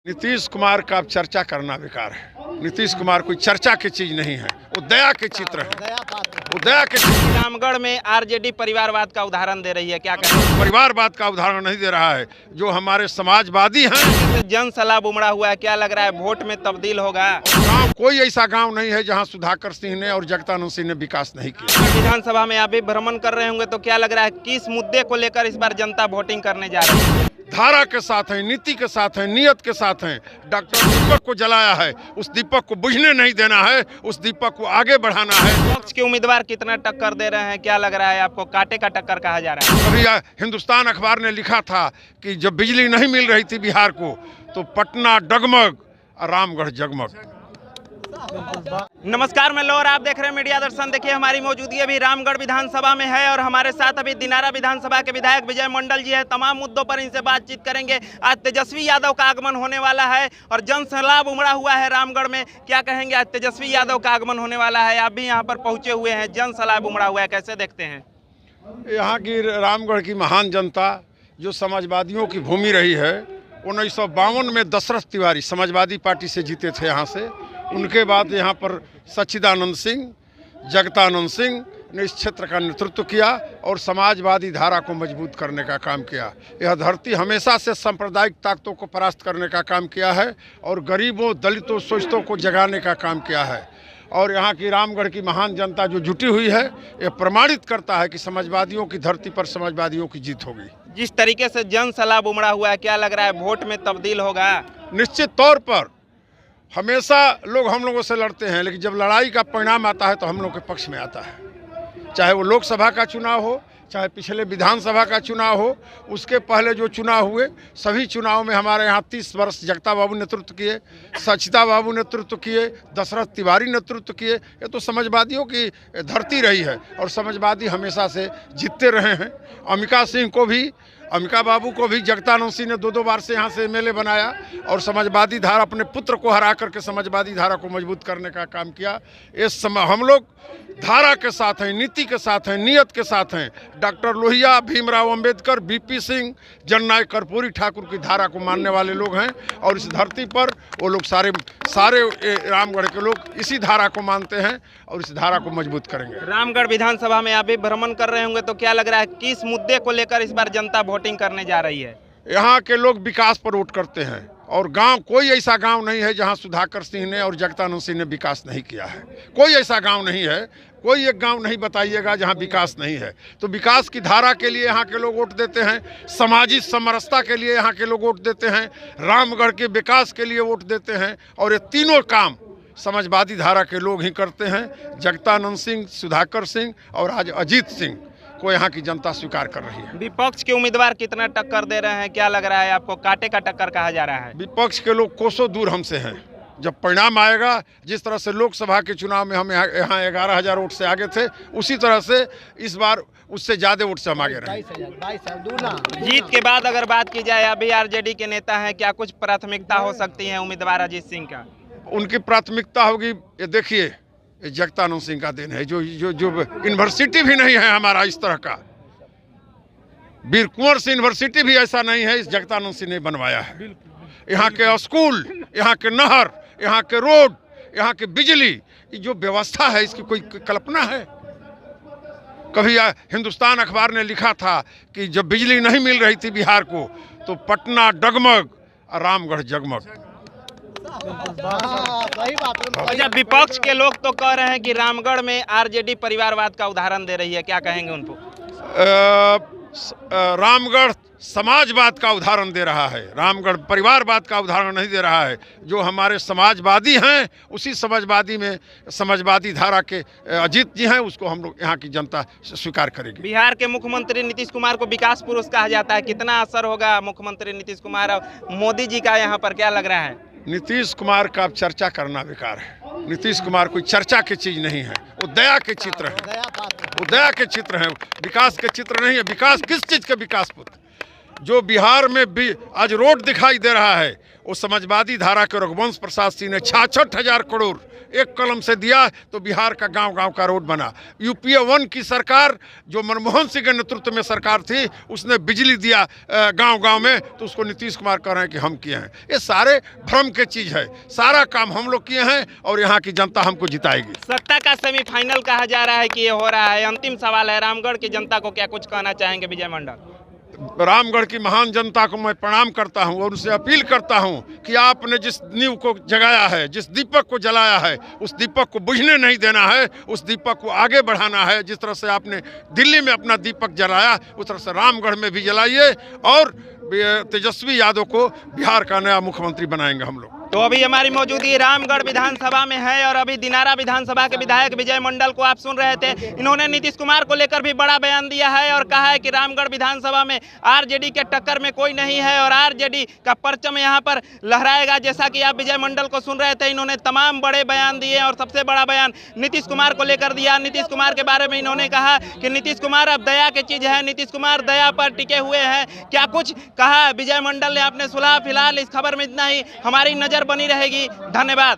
नीतीश कुमार का अब चर्चा करना बेकार है। नीतीश कुमार कोई चर्चा की चीज नहीं है, वो दया के चित्र है। वो दया के चित्र। रामगढ़ में आरजेडी परिवारवाद का उदाहरण दे रही है, क्या कहें? परिवारवाद का उदाहरण नहीं दे रहा है, जो हमारे समाजवादी हैं। जन सलाह उमड़ा हुआ है, क्या लग रहा है वोट में तब्दील होगा? गांव कोई ऐसा गांव नहीं है जहां सुधाकर सिंह ने और जगतानंद सिंह ने विकास नहीं किया। विधानसभा में आप भी भ्रमण कर रहे होंगे, तो क्या लग रहा है किस मुद्दे को लेकर इस बार जनता वोटिंग करने जा रही है? धारा के साथ है, नीति के साथ है, नियत के साथ है। डॉक्टर दीपक को जलाया है, उस दीपक को बुझने नहीं देना है, उस दीपक को आगे बढ़ाना है। पक्ष के उम्मीदवार कितना टक्कर दे रहे हैं, क्या लग रहा है आपको? कांटे का टक्कर कहा जा रहा है। अभी हिंदुस्तान अखबार ने लिखा था कि जब बिजली नहीं मिल रही थी बिहार को, तो पटना डगमग और रामगढ़ जगमग। नमस्कार, मैं लोर, आप देख रहे हैं मीडिया दर्शन। देखिए, हमारी मौजूदगी अभी रामगढ़ विधानसभा में है और हमारे साथ अभी दिनारा विधानसभा के विधायक विजय मंडल जी है। तमाम मुद्दों पर इनसे बातचीत करेंगे। आज तेजस्वी यादव का आगमन होने वाला है और जन सैलाब उमड़ा हुआ है रामगढ़ में। क्या कहेंगे? आज तेजस्वी यादव का आगमन होने वाला है, आप भी यहाँ पर पहुंचे हुए हैं, जन सैलाब उमड़ा हुआ है, कैसे देखते हैं? यहाँ की रामगढ़ की महान जनता जो समाजवादियों की भूमि रही है, 1952 में दशरथ तिवारी समाजवादी पार्टी से जीते थे यहाँ से। उनके बाद यहाँ पर सच्चिदानंद सिंह, जगतानंद सिंह ने इस क्षेत्र का नेतृत्व किया और समाजवादी धारा को मजबूत करने का काम किया। यह धरती हमेशा से सांप्रदायिक ताकतों को परास्त करने का काम किया है और गरीबों, दलितों, शोषितों को जगाने का काम किया है। और यहाँ की रामगढ़ की महान जनता जो जुटी हुई है, यह प्रमाणित करता है कि समाजवादियों की धरती पर समाजवादियों की जीत होगी। जिस तरीके से जन सैलाब उमड़ा हुआ है, क्या लग रहा है वोट में तब्दील होगा? निश्चित तौर पर हमेशा लोग हम लोगों से लड़ते हैं, लेकिन जब लड़ाई का परिणाम आता है तो हम लोग के पक्ष में आता है। चाहे वो लोकसभा का चुनाव हो, चाहे पिछले विधानसभा का चुनाव हो, उसके पहले जो चुनाव हुए सभी चुनाव में हमारे यहाँ 30 वर्ष जगता बाबू नेतृत्व किए, सचिता बाबू नेतृत्व किए, दशरथ तिवारी नेतृत्व किए। ये तो समाजवादियों की धरती रही है और समाजवादी हमेशा से जीतते रहे हैं। अमिका बाबू को भी जगतानंद सिंह ने 2 बार से यहाँ से एमएलए बनाया और समाजवादी धारा, अपने पुत्र को हरा करके समाजवादी धारा को मजबूत करने का काम किया। इस समय हम लोग धारा के साथ हैं, नीति के साथ हैं, नियत के साथ हैं। डॉक्टर लोहिया, भीमराव अंबेडकर, बीपी सिंह, जननायक कर्पूरी ठाकुर की धारा को मानने वाले लोग हैं और इस धरती पर वो लोग सारे रामगढ़ के लोग इसी धारा को मानते हैं और इस धारा को मजबूत करेंगे। रामगढ़ विधानसभा में आप भी भ्रमण कर रहे होंगे, तो क्या लग रहा है किस मुद्दे को लेकर इस बार जनता वोटिंग करने जा रही है? यहाँ के लोग विकास पर वोट करते हैं और गांव कोई ऐसा गांव नहीं है जहां सुधाकर सिंह ने और जगतानंद सिंह ने विकास नहीं किया है। कोई ऐसा गांव नहीं है, कोई एक गांव नहीं बताइएगा जहां विकास नहीं है। तो विकास की धारा के लिए यहाँ के लोग वोट देते हैं, सामाजिक समरसता के लिए यहाँ के लोग वोट देते हैं, रामगढ़ के विकास के लिए वोट देते हैं और ये तीनों काम समाजवादी धारा के लोग ही करते हैं। जगतानंद सिंह, सुधाकर सिंह और आज अजीत सिंह को यहाँ की जनता स्वीकार कर रही है। विपक्ष के उम्मीदवार कितना टक्कर दे रहे हैं, क्या लग रहा है आपको? कांटे का टक्कर कहा जा रहा है। विपक्ष के लोग कोसों दूर हमसे हैं। जब परिणाम आएगा, जिस तरह से लोकसभा के चुनाव में हम यहाँ 11,000 वोट से आगे थे, उसी तरह से इस बार उससे ज़्यादा वोट से हम आगे रहे। जीत के बाद अगर बात की जाए, अभी आरजेडी के नेता हैं, क्या कुछ प्राथमिकता हो सकती है उम्मीदवार अजीत सिंह का? उनकी प्राथमिकता होगी, ये देखिए, ये जगतानंद सिंह का दिन है। जो यूनिवर्सिटी भी नहीं है हमारा इस तरह का, वीर कुंवर सिंह यूनिवर्सिटी भी ऐसा नहीं है, इस जगतानंद सिंह ने बनवाया है। यहाँ के स्कूल, यहाँ के नहर, यहाँ के रोड, यहाँ के बिजली, ये जो व्यवस्था है इसकी कोई कल्पना है? कभी हिंदुस्तान अखबार ने लिखा था कि जब बिजली नहीं मिल रही थी बिहार को, तो पटना डगमग और रामगढ़ जगमग। अच्छा, विपक्ष के लोग तो कह रहे हैं कि रामगढ़ में आरजेडी परिवारवाद का उदाहरण दे रही है, क्या कहेंगे उनको? रामगढ़ समाजवाद का उदाहरण दे रहा है, रामगढ़ परिवारवाद का उदाहरण नहीं दे रहा है। जो हमारे समाजवादी हैं, उसी समाजवादी में समाजवादी धारा के अजीत जी हैं, उसको हम लोग यहाँ की जनता स्वीकार करेगी। बिहार के मुख्यमंत्री नीतीश कुमार को विकास पुरुष कहा जाता है, कितना असर होगा मुख्यमंत्री नीतीश कुमार और मोदी जी का यहाँ पर, क्या लग रहा है? नीतीश कुमार का अब चर्चा करना बेकार है। नीतीश कुमार कोई चर्चा की चीज नहीं है, वो दया के चित्र है। वो दया के चित्र है, विकास के चित्र नहीं है। विकास किस चीज के विकास पुत्र? जो बिहार में भी आज रोड दिखाई दे रहा है, वो समाजवादी धारा के रघुवंश प्रसाद सिंह ने 66,000 करोड़ एक कलम से दिया, तो बिहार का गांव-गांव का रोड बना। यूपीए 1 की सरकार, जो मनमोहन सिंह के नेतृत्व में सरकार थी, उसने बिजली दिया गांव-गांव में, तो उसको नीतीश कुमार कह रहे हैं कि हम किए हैं। ये सारे भ्रम के चीज़ है, सारा काम हम लोग किए हैं और यहाँ की जनता हमको जिताएगी। सत्ता का सेमीफाइनल कहा जा रहा है कि ये हो रहा है। अंतिम सवाल है, रामगढ़ की जनता को क्या कुछ कहना चाहेंगे विजय मंडल? रामगढ़ की महान जनता को मैं प्रणाम करता हूं और उनसे अपील करता हूं कि आपने जिस नींव को जगाया है, जिस दीपक को जलाया है, उस दीपक को बुझने नहीं देना है, उस दीपक को आगे बढ़ाना है। जिस तरह से आपने दिल्ली में अपना दीपक जलाया, उस तरह से रामगढ़ में भी जलाइए और तेजस्वी यादव को बिहार का नया मुख्यमंत्री बनाएंगे हम लोग। तो अभी हमारी मौजूदगी रामगढ़ विधानसभा में है और अभी दिनारा विधानसभा के विधायक विजय मंडल को आप सुन रहे थे। इन्होंने नीतीश कुमार को लेकर भी बड़ा बयान दिया है और कहा है कि रामगढ़ विधानसभा में आरजेडी के टक्कर में कोई नहीं है और आरजेडी का परचम यहां पर लहराएगा। जैसा कि आप विजय मंडल को सुन रहे थे, इन्होंने तमाम बड़े बयान दिए और सबसे बड़ा बयान नीतीश कुमार को लेकर दिया। नीतीश कुमार के बारे में इन्होंने कहा कि नीतीश कुमार अब दया की चीज है, नीतीश कुमार दया पर टिके हुए हैं। क्या कुछ कहा विजय मंडल ने, आपने सुना। फिलहाल इस खबर में इतना ही, हमारी नजर बनी रहेगी। धन्यवाद।